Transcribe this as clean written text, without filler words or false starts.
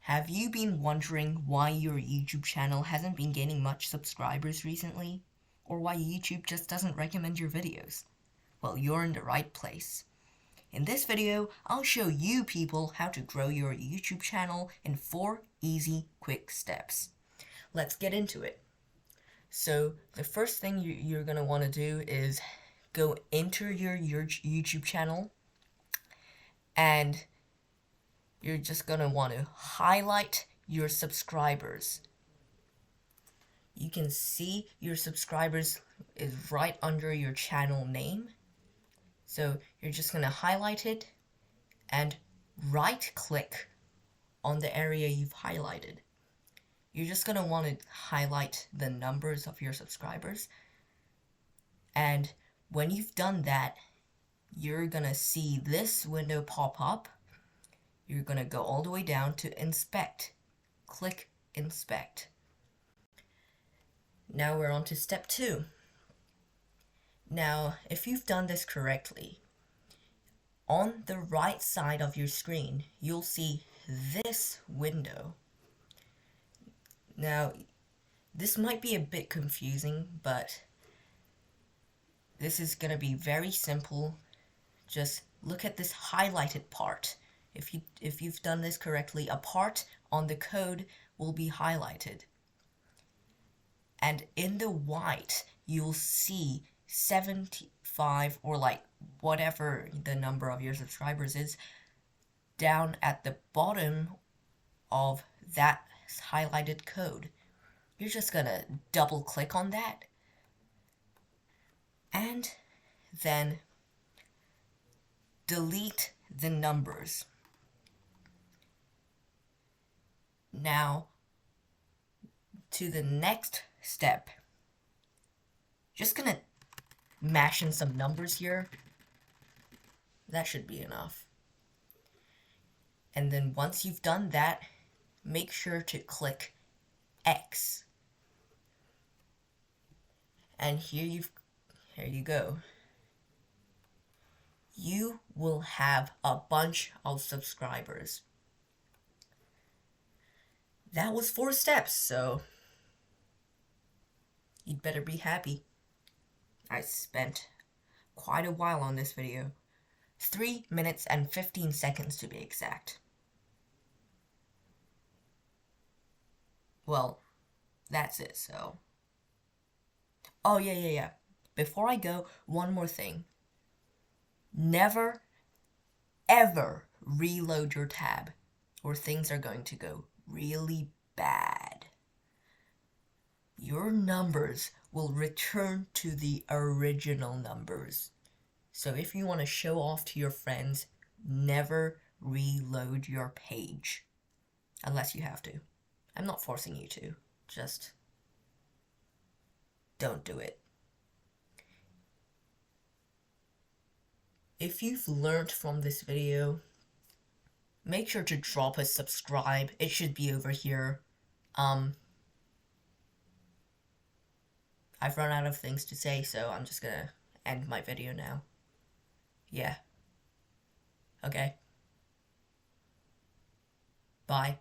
Have you been wondering why your YouTube channel hasn't been gaining much subscribers recently? Or why YouTube just doesn't recommend your videos? Well, you're in the right place. In this video, I'll show you people how to grow your YouTube channel in 4 easy, quick steps. Let's get into it. So, the first thing you're going to want to do is go into your YouTube channel, and you're just going to want to highlight your subscribers. You can see your subscribers is right under your channel name. So you're just going to highlight it and right click on the area you've highlighted. You're just going to want to highlight the numbers of your subscribers. And when you've done that, you're going to see this window pop up. You're going to go all the way down to inspect. Click inspect. Now we're on to step 2. Now, if you've done this correctly, on the right side of your screen, you'll see this window. Now, this might be a bit confusing, but this is going to be very simple. Just look at this highlighted part. If you've done this correctly, a part on the code will be highlighted. And in the white, you'll see 75 or like whatever the number of your subscribers is down at the bottom of that highlighted code. You're just gonna double click on that and then delete the numbers. Now to the next step. Just gonna mash in some numbers here. That should be enough. And then once you've done that, make sure to click X. And here you go. You will have a bunch of subscribers. That was 4 steps, so you'd better be happy. I spent quite a while on this video. 3 minutes and 15 seconds to be exact. Well, that's it, so. Oh, yeah. Before I go, one more thing. Never, ever reload your tab, or things are going to go really bad. Your numbers will return to the original numbers. So if you want to show off to your friends, never reload your page. Unless you have to. I'm not forcing you to. Just don't do it. If you've learned from this video, make sure to drop a subscribe. It should be over here. I've run out of things to say, so I'm just gonna end my video now. Yeah. Okay. Bye.